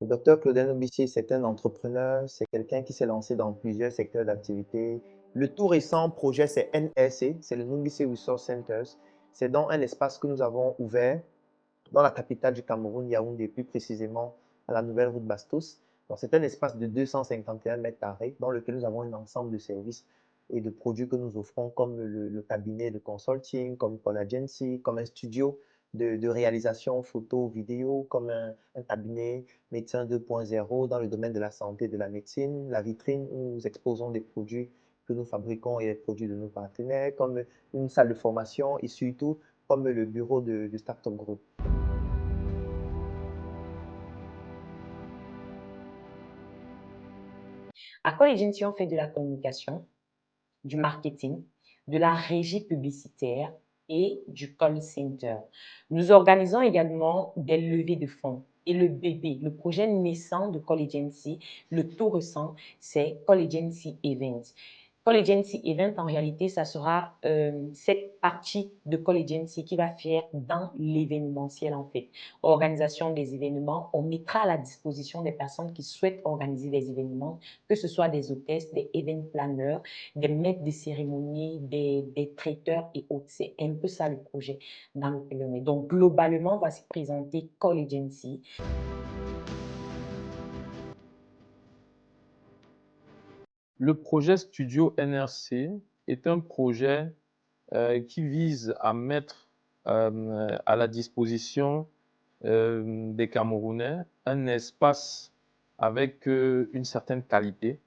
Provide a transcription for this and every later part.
Le docteur Claudel Nobici, c'est un entrepreneur, c'est quelqu'un qui s'est lancé dans plusieurs secteurs d'activité. Le tout récent projet, c'est NRC, c'est le Nobici Resource Centers. C'est dans un espace que nous avons ouvert dans la capitale du Cameroun, Yaoundé, plus précisément à la nouvelle route Bastos. Donc, c'est un espace de 251 mètres carrés dans lequel nous avons un ensemble de services et de produits que nous offrons, comme le cabinet de consulting, comme Call Agency, comme un studio de réalisation photo, vidéo, comme un cabinet médecin 2.0 dans le domaine de la santé et de la médecine, la vitrine où nous exposons des produits que nous fabriquons et les produits de nos partenaires, comme une salle de formation et surtout comme le bureau de Startup Group. À Call Agency, on fait de la communication, du marketing, de la régie publicitaire et du call center. Nous organisons également des levées de fonds. Et le bébé, le projet naissant de Call Agency, le tout récent, c'est Call Agency Events. Call Agency Event, en réalité, ça sera cette partie de Call Agency qui va faire dans l'événementiel, en fait. Organisation des événements, on mettra à la disposition des personnes qui souhaitent organiser des événements, que ce soit des hôtesses, des event planners, des maîtres de cérémonie, des traiteurs et autres. C'est un peu ça le projet dans lequel on est. Donc, globalement, on va se présenter Call Agency. Le projet Studio NRC est un projet qui vise à mettre à la disposition des Camerounais un espace avec une certaine qualité,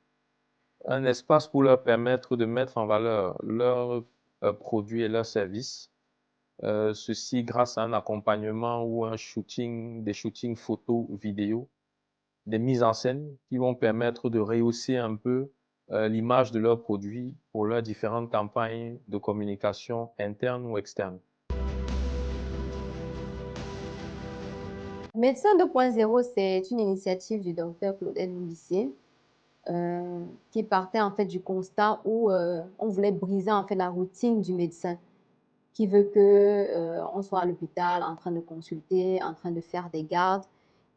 un espace pour leur permettre de mettre en valeur leurs produits et leurs services. Ceci grâce à un accompagnement ou un shooting, des shootings photos, vidéo, des mises en scène qui vont permettre de rehausser un peu l'image de leurs produits pour leurs différentes campagnes de communication interne ou externe. Médecin 2.0, c'est une initiative du docteur Claudel Mbissier qui partait en fait du constat où on voulait briser en fait la routine du médecin qui veut que on soit à l'hôpital en train de consulter, en train de faire des gardes.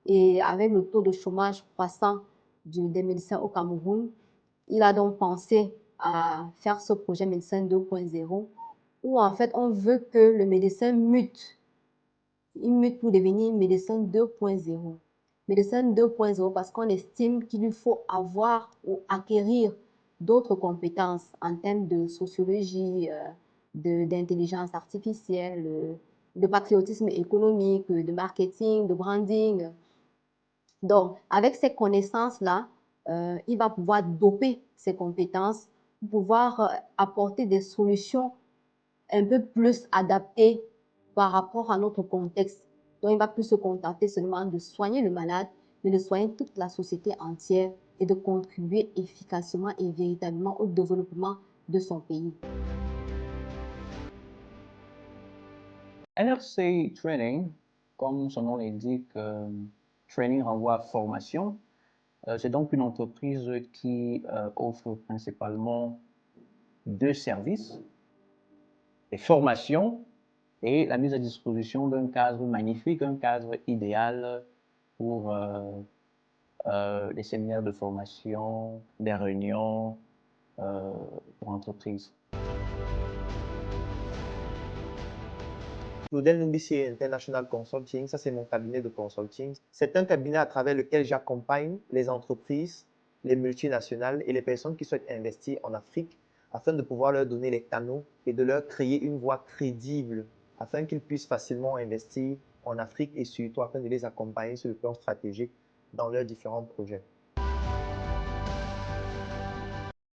Et avec le taux de chômage croissant des médecins au Cameroun, il a donc pensé à faire ce projet Médecin 2.0 où en fait on veut que le médecin mute. Il mute pour devenir médecin 2.0. Médecin 2.0 parce qu'on estime qu'il lui faut avoir ou acquérir d'autres compétences en termes de sociologie, d'intelligence artificielle, de patriotisme économique, de marketing, de branding. Donc, avec ces connaissances-là, il va pouvoir doper ses compétences pour pouvoir apporter des solutions un peu plus adaptées par rapport à notre contexte. Donc, il ne va plus se contenter seulement de soigner le malade, mais de soigner toute la société entière et de contribuer efficacement et véritablement au développement de son pays. NRC Training, comme son nom l'indique, training renvoie à formation. C'est donc une entreprise qui offre principalement deux services, les formations et la mise à disposition d'un cadre magnifique, un cadre idéal pour les séminaires de formation, des réunions pour entreprises. Claudel Nobici International Consulting, ça c'est mon cabinet de consulting. C'est un cabinet à travers lequel j'accompagne les entreprises, les multinationales et les personnes qui souhaitent investir en Afrique afin de pouvoir leur donner les canaux et de leur créer une voie crédible afin qu'ils puissent facilement investir en Afrique et surtout afin de les accompagner sur le plan stratégique dans leurs différents projets.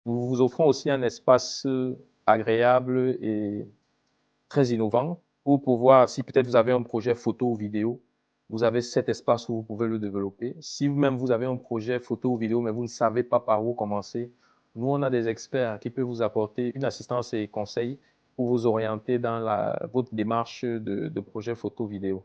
Nous vous offrons aussi un espace agréable et très innovant pour pouvoir, si peut-être vous avez un projet photo ou vidéo, vous avez cet espace où vous pouvez le développer. Si vous-même vous avez un projet photo ou vidéo, mais vous ne savez pas par où commencer, nous, on a des experts qui peuvent vous apporter une assistance et conseils pour vous orienter dans votre démarche de projet photo vidéo.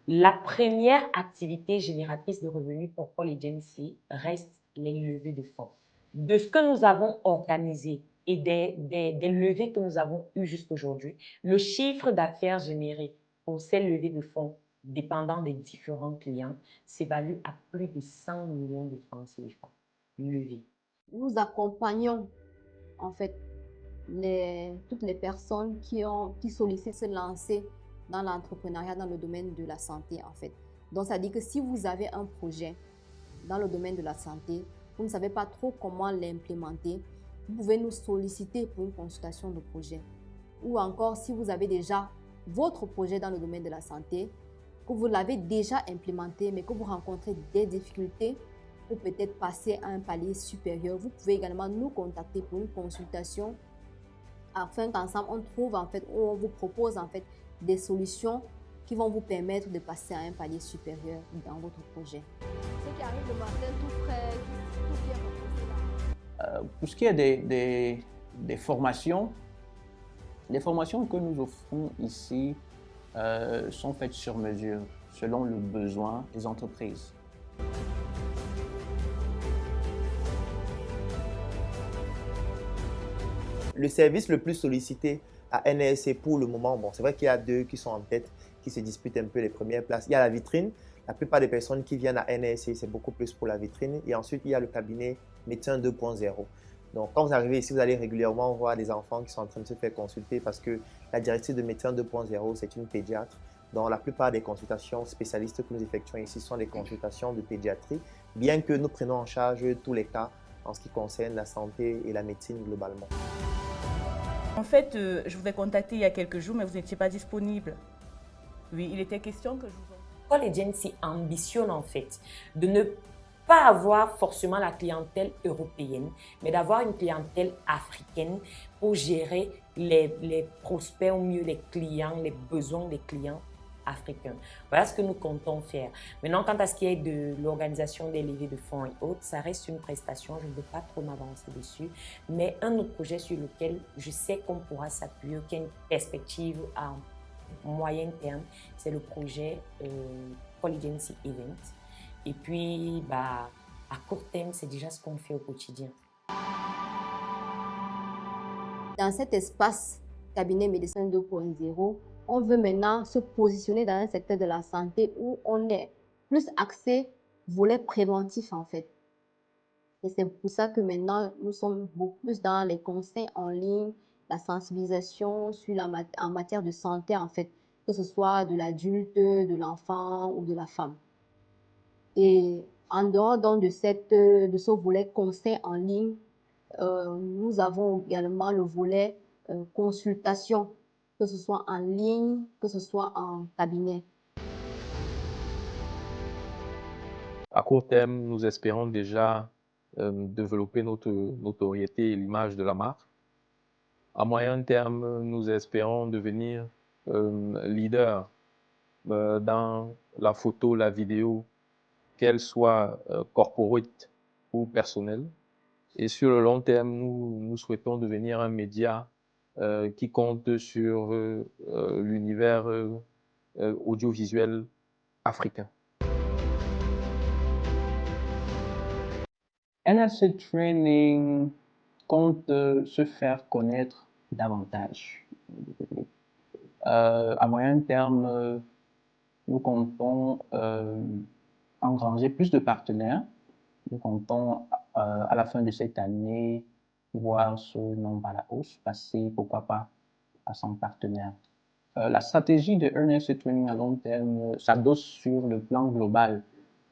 La première activité génératrice de revenus pour Call Agency reste les levées de fonds. De ce que nous avons organisé et des levées que nous avons eues jusqu'aujourd'hui, le chiffre d'affaires généré pour ces levées de fonds dépendant des différents clients, s'évalue à plus de 100 millions de francs CFA levés. Nous accompagnons en fait toutes les personnes qui sollicitent se lancer dans l'entrepreneuriat dans le domaine de la santé en fait. Donc ça dit que si vous avez un projet dans le domaine de la santé, vous ne savez pas trop comment l'implémenter, vous pouvez nous solliciter pour une consultation de projet. Ou encore si vous avez déjà votre projet dans le domaine de la santé, que vous l'avez déjà implémenté mais que vous rencontrez des difficultés pour peut-être passer à un palier supérieur, vous pouvez également nous contacter pour une consultation afin qu'ensemble on trouve en fait, ou on vous propose en fait des solutions qui vont vous permettre de passer à un palier supérieur dans votre projet. Ceux qui arrivent le matin tout frais, tout bien reposé là. Pour ce qui est des formations, les formations que nous offrons ici sont faites sur mesure, selon le besoin des entreprises. Le service le plus sollicité à NSC pour le moment, bon, c'est vrai qu'il y a deux qui sont en tête, qui se disputent un peu les premières places. Il y a la vitrine. La plupart des personnes qui viennent à NSC, c'est beaucoup plus pour la vitrine. Et ensuite, il y a le cabinet médecin 2.0. Donc, quand vous arrivez ici, vous allez régulièrement voir des enfants qui sont en train de se faire consulter parce que la directrice de médecin 2.0, c'est une pédiatre. Donc, la plupart des consultations spécialistes que nous effectuons ici sont des consultations de pédiatrie, bien que nous prenons en charge tous les cas en ce qui concerne la santé et la médecine globalement. En fait, je vous ai contacté il y a quelques jours, mais vous n'étiez pas disponible. Oui, il était question que je vous... Call Agency ambitionne en fait de ne pas avoir forcément la clientèle européenne, mais d'avoir une clientèle africaine pour gérer les prospects, ou mieux les clients, les besoins des clients africains. Voilà ce que nous comptons faire. Maintenant, quant à ce qui est de l'organisation des levées de fonds et autres, ça reste une prestation, je ne veux pas trop m'avancer dessus, mais un autre projet sur lequel je sais qu'on pourra s'appuyer, qui a une perspective à moyen terme, c'est le projet Call Agency Event. Et puis, à court terme, c'est déjà ce qu'on fait au quotidien. Dans cet espace cabinet médecin 2.0, on veut maintenant se positionner dans un secteur de la santé où on est plus axé volet préventif en fait. Et c'est pour ça que maintenant, nous sommes beaucoup plus dans les conseils en ligne, la sensibilisation en matière de santé en fait, que ce soit de l'adulte, de l'enfant ou de la femme. Et en dehors donc de ce volet conseil en ligne, nous avons également le volet consultation, que ce soit en ligne, que ce soit en cabinet. À court terme, nous espérons déjà développer notre notoriété et l'image de la marque. À moyen terme, nous espérons devenir leader dans la photo, la vidéo, qu'elle soit corporate ou personnelle. Et sur le long terme, nous souhaitons devenir un média qui compte sur l'univers audiovisuel africain. NSC Training compte se faire connaître davantage. À moyen terme, nous comptons engranger plus de partenaires. Nous comptons à la fin de cette année voir ce nombre à la hausse, passer pourquoi pas à 100 partenaires. La stratégie de NSC Training à long terme s'adosse sur le plan global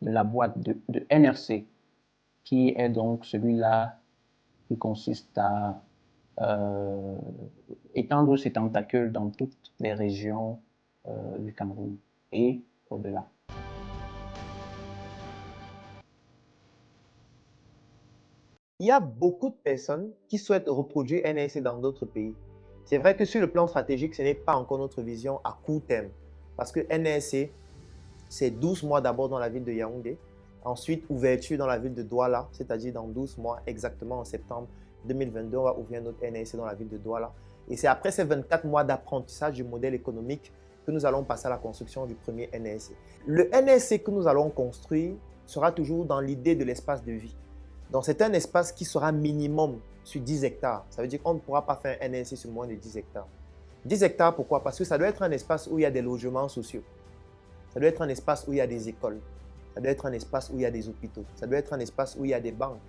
de la boîte de NRC, qui est donc celui-là qui consiste à étendre ses tentacules dans toutes les régions du Cameroun et au-delà. Il y a beaucoup de personnes qui souhaitent reproduire NSC dans d'autres pays. C'est vrai que sur le plan stratégique, ce n'est pas encore notre vision à court terme. Parce que NSC, c'est 12 mois d'abord dans la ville de Yaoundé. Ensuite, ouverture dans la ville de Douala, c'est-à-dire dans 12 mois, exactement en septembre 2022, on va ouvrir notre NSC dans la ville de Douala. Et c'est après ces 24 mois d'apprentissage du modèle économique que nous allons passer à la construction du premier NSC. Le NSC que nous allons construire sera toujours dans l'idée de l'espace de vie. Donc, c'est un espace qui sera minimum sur 10 hectares. Ça veut dire qu'on ne pourra pas faire un NSC sur moins de 10 hectares. 10 hectares, pourquoi? Parce que ça doit être un espace où il y a des logements sociaux. Ça doit être un espace où il y a des écoles. Ça doit être un espace où il y a des hôpitaux. Ça doit être un espace où il y a des banques.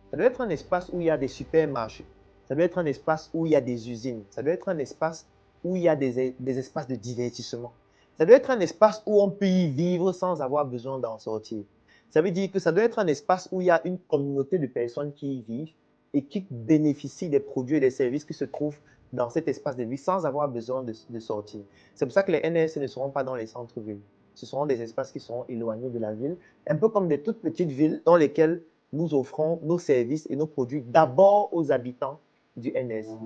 Ça doit être un espace où il y a des supermarchés. Ça doit être un espace où il y a des usines. Ça doit être un espace où il y a des espaces de divertissement. Ça doit être un espace où on peut y vivre sans avoir besoin d'en sortir. Ça veut dire que ça doit être un espace où il y a une communauté de personnes qui y vivent et qui bénéficient des produits et des services qui se trouvent dans cet espace de vie sans avoir besoin de sortir. C'est pour ça que les NRC ne seront pas dans les centres-villes. Ce seront des espaces qui seront éloignés de la ville, un peu comme des toutes petites villes dans lesquelles nous offrons nos services et nos produits d'abord aux habitants du NS.